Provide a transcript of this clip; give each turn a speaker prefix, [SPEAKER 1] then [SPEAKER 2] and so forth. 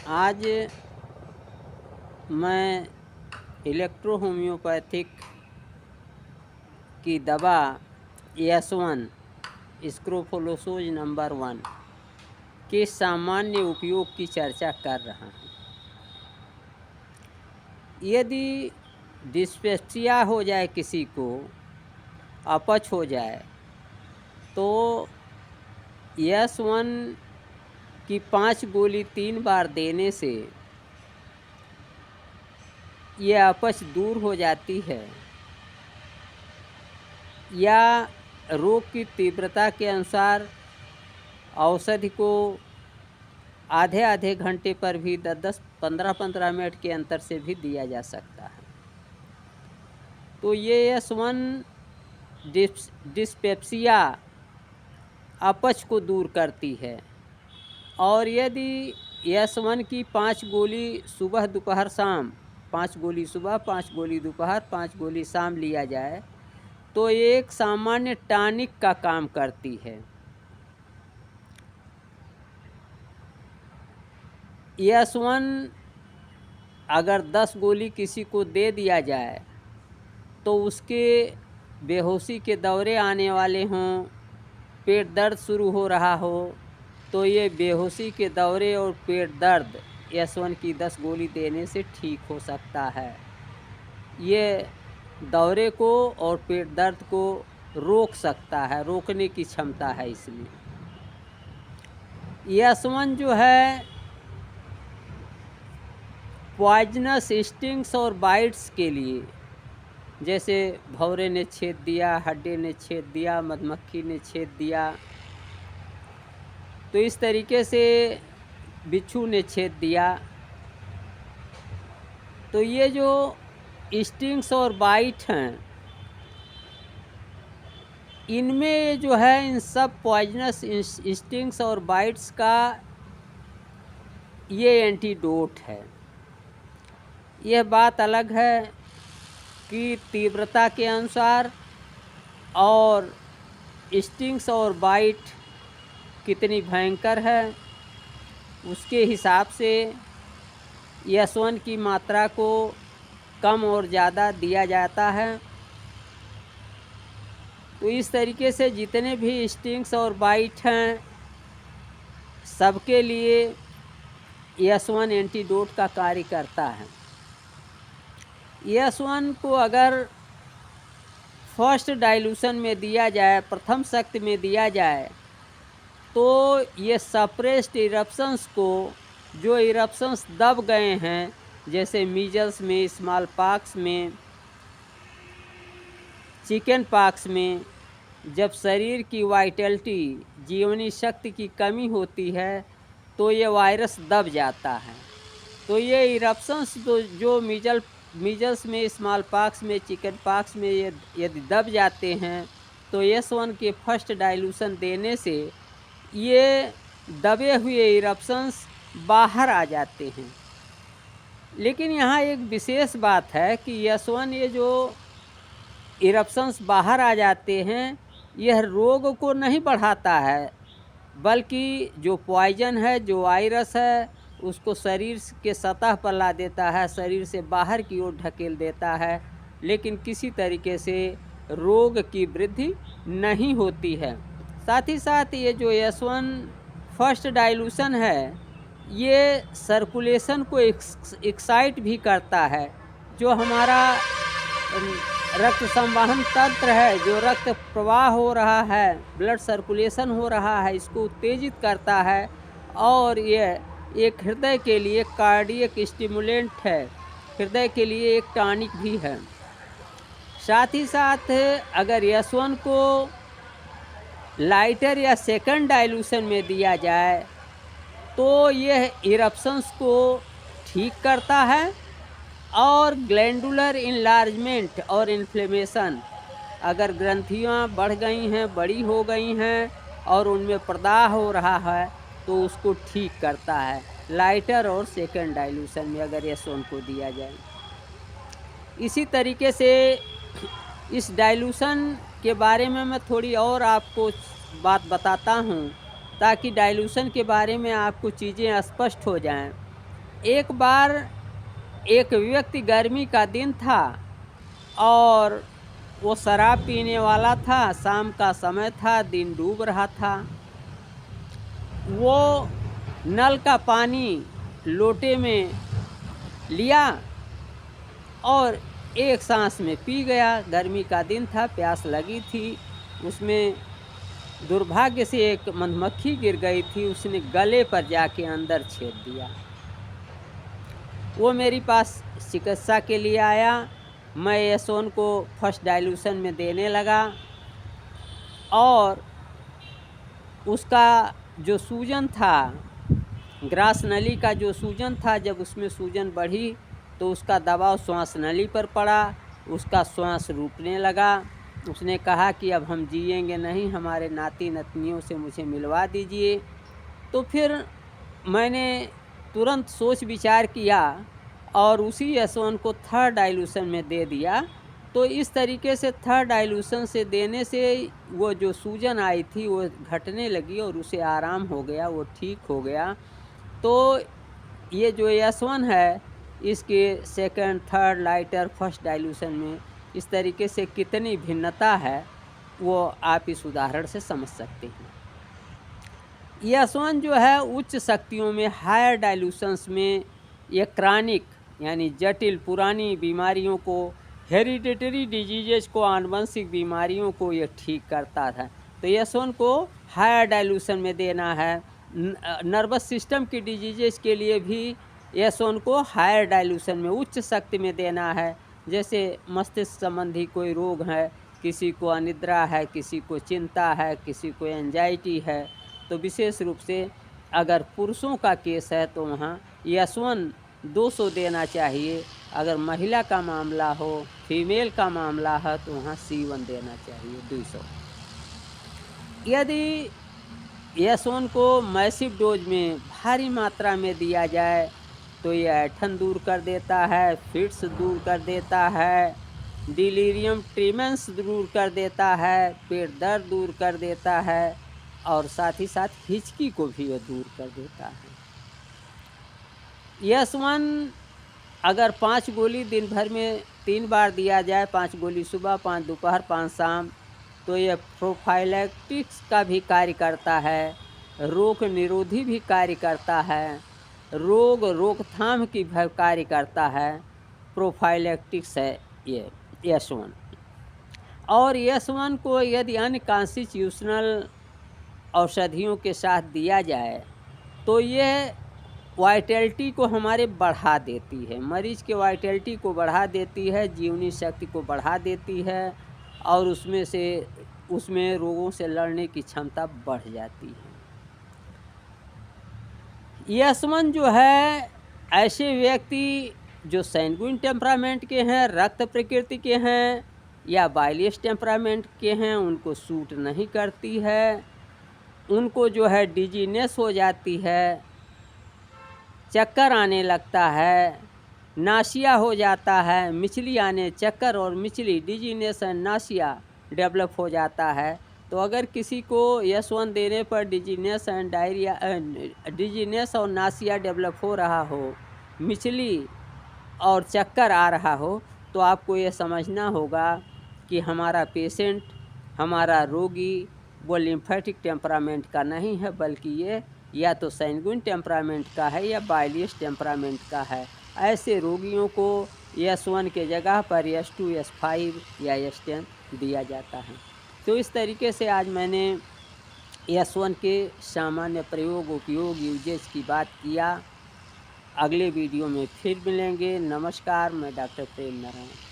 [SPEAKER 1] आज मैं electro homeopathic की दवा S1 स्क्रोफोलोसोज नंबर 1 के सामान्य उपयोग की चर्चा कर रहा हूँ। यदि डिस्पेप्सिया हो जाए, किसी को अपच हो जाए, तो S1 की 5 गोली 3 बार देने से ये अपच दूर हो जाती है, या रोग की तीव्रता के अनुसार औषधि को आधे आधे घंटे पर भी 10-10, 15-15 मिनट के अंतर से भी दिया जा सकता है। तो ये S1 डिस्पेप्सिया अपच को दूर करती है। और यदि S1 की 5 गोली सुबह दोपहर शाम, 5 गोली सुबह, 5 गोली दोपहर, 5 गोली शाम लिया जाए, तो ये एक सामान्य टॉनिक का काम करती है। S1 अगर 10 गोली किसी को दे दिया जाए, तो उसके बेहोशी के दौरे आने वाले हों, पेट दर्द शुरू हो रहा हो, तो ये बेहोशी के दौरे और पेट दर्द S1 की 10 गोली देने से ठीक हो सकता है। ये दौरे को और पेट दर्द को रोक सकता है, रोकने की क्षमता है। इसलिए S1 जो है पॉइजनस स्टिंग्स और बाइट्स के लिए, जैसे भौरे ने छेद दिया, हड्डे ने छेद दिया, मधुमक्खी ने छेद दिया, तो इस तरीके से बिच्छू ने छेद दिया, तो ये जो स्टिंग्स और बाइट हैं, इनमें जो है इन सब पॉइजनस स्टिंग्स और बाइट्स का ये एंटीडोट है। यह बात अलग है कि तीव्रता के अनुसार और स्टिंग्स और बाइट कितनी भयंकर है, उसके हिसाब से S1 की मात्रा को कम और ज़्यादा दिया जाता है। तो इस तरीके से जितने भी स्टिंग्स और बाइट हैं, सबके लिए S1 एंटीडोट का कार्य करता है। S1 को अगर फर्स्ट डाइल्यूशन में दिया जाए, प्रथम शक्ति में दिया जाए, तो ये सप्रेस्ड इरप्शंस को, जो इरप्शंस दब गए हैं, जैसे मीजल्स में, स्मॉल पॉक्स में, चिकन पॉक्स में, जब शरीर की वाइटलिटी, जीवनी शक्ति की कमी होती है, तो ये वायरस दब जाता है। तो ये इरप्शंस जो मीजल्स में, स्मॉल पॉक्स में, चिकन पॉक्स में यदि दब जाते हैं, तो S1 के फर्स्ट डाइल्यूशन देने से ये दबे हुए इरप्शंस बाहर आ जाते हैं। लेकिन यहाँ एक विशेष बात है कि S1 ये जो इरप्शंस बाहर आ जाते हैं, यह रोग को नहीं बढ़ाता है, बल्कि जो पॉइजन है, जो वायरस है, उसको शरीर के सतह पर ला देता है, शरीर से बाहर की ओर ढकेल देता है, लेकिन किसी तरीके से रोग की वृद्धि नहीं होती है। साथ ही साथ ये जो S1 फर्स्ट डाइल्यूशन है, ये सर्कुलेशन को एक्साइट भी करता है। जो हमारा रक्त संवाहन तंत्र है, जो रक्त प्रवाह हो रहा है, ब्लड सर्कुलेशन हो रहा है, इसको उत्तेजित करता है। और यह एक हृदय के लिए कार्डियक स्टिमुलेंट है, हृदय के लिए एक टॉनिक भी है। साथ ही साथ अगर S1 को लाइटर या सेकंड डाइल्यूशन में दिया जाए, तो यह इरप्शंस को ठीक करता है। और ग्लैंडुलर इनलार्जमेंट और इन्फ्लेमेशन, अगर ग्रंथियाँ बढ़ गई हैं, बड़ी हो गई हैं और उनमें प्रदाह हो रहा है, तो उसको ठीक करता है, लाइटर और सेकंड डाइल्यूशन में अगर S1 को दिया जाए। इसी तरीके से इस डाइल्यूशन के बारे में मैं थोड़ी और आपको बात बताता हूँ, ताकि डाइल्यूशन के बारे में आपको चीज़ें स्पष्ट हो जाएं। एक बार एक व्यक्ति, गर्मी का दिन था और वो शराब पीने वाला था। शाम का समय था, दिन डूब रहा था। वो नल का पानी लोटे में लिया और एक सांस में पी गया। गर्मी का दिन था, प्यास लगी थी। उसमें दुर्भाग्य से एक मधुमक्खी गिर गई थी, उसने गले पर जाके अंदर छेद दिया। वो मेरे पास चिकित्सा के लिए आया। मैं एसोन को फर्स्ट डाइल्यूशन में देने लगा और उसका जो सूजन था, ग्रास नली का जो सूजन था, जब उसमें सूजन बढ़ी तो उसका दबाव श्वास नली पर पड़ा, उसका श्वास रुकने लगा। उसने कहा कि अब हम जिएंगे नहीं, हमारे नाती नतनियों से मुझे मिलवा दीजिए। तो फिर मैंने तुरंत सोच विचार किया और उसी एसोन को थर्ड डाइल्यूशन में दे दिया। तो इस तरीके से थर्ड डाइल्यूशन से देने से वो जो सूजन आई थी वो घटने लगी और उसे आराम हो गया, वो ठीक हो गया। तो ये जो एस1 है, इसके second, third, lighter, first dilution में इस तरीके से कितनी भिन्नता है, वो आप इस उदाहरण से समझ सकते हैं। एस1 जो है उच्च शक्तियों में, हायर डाइल्यूशंस में, ये क्रॉनिक यानी जटिल पुरानी बीमारियों को, हेरिडिटरी डिजीजेज को, आनुवंशिक बीमारियों को ये ठीक करता है। तो एस1 को हायर डाइल्यूशन में देना है। नर्वस सिस्टम की डिजीजेज के लिए भी एस1 को हायर डाइल्यूशन में, उच्च शक्ति में देना है। जैसे मस्तिष्क संबंधी कोई रोग है, किसी को अनिद्रा है, किसी को चिंता है, किसी को एंजाइटी है, तो विशेष रूप से अगर पुरुषों का केस है तो वहाँ एस1 200 देना चाहिए। अगर महिला का मामला हो, फीमेल का मामला है, तो वहाँ C1 देना चाहिए 200। यदि एस1 को मैसिव डोज में भारी मात्रा में दिया जाए तो ये ऐंठन दूर कर देता है, फिट्स दूर कर देता है, डिलीरियम ट्रीमेंस दूर कर देता है, पेट दर्द दूर कर देता है और साथ ही साथ हिचकी को भी ये दूर कर देता है। एस1 अगर 5 गोली दिन भर में 3 बार दिया जाए, 5 गोली सुबह, 5 दोपहर, 5 शाम, तो यह प्रोफाइलैक्टिक्स का भी कार्य करता है, रोग निरोधी भी कार्य करता है, रोग रोकथाम की भी कार्य करता है। प्रोफाइलैक्टिक्स है ये एस1। और एस1 को यदि अन्य कॉन्स्टिट्यूशनल औषधियों के साथ दिया जाए तो ये वाइटैलिटी को हमारे बढ़ा देती है, मरीज के वाइटैलिटी को बढ़ा देती है, जीवनी शक्ति को बढ़ा देती है और उसमें रोगों से लड़ने की क्षमता बढ़ जाती है। एस1 जो है, ऐसे व्यक्ति जो सैंग्विन टेम्परामेंट के हैं, रक्त प्रकृति के हैं या बाइलियस टेम्परामेंट के हैं, उनको सूट नहीं करती है। उनको जो है डिजीनेस हो जाती है, चक्कर आने लगता है, नासिया हो जाता है, मिचली आने, चक्कर और मिचली, डिजीनेस एंड नासिया डेवलप हो जाता है। तो अगर किसी को एस1 देने पर डिजीनेस एंड डायरिया, डिजीनेस और नासिया डेवलप हो रहा हो, मिचली और चक्कर आ रहा हो, तो आपको ये समझना होगा कि हमारा पेशेंट, हमारा रोगी वो लिम्फेटिक टेम्परामेंट का नहीं है, बल्कि ये या तो सैंग्विन टेम्परामेंट का है या बाइलियस टेम्परामेंट का है। ऐसे रोगियों को एस1 के जगह पर एस2, एस5 या एस10 दिया जाता है। तो इस तरीके से आज मैंने एस1 के सामान्य प्रयोग, उपयोग, यूजेज की बात किया। अगले वीडियो में फिर मिलेंगे। नमस्कार, मैं डॉक्टर प्रेम नारायण।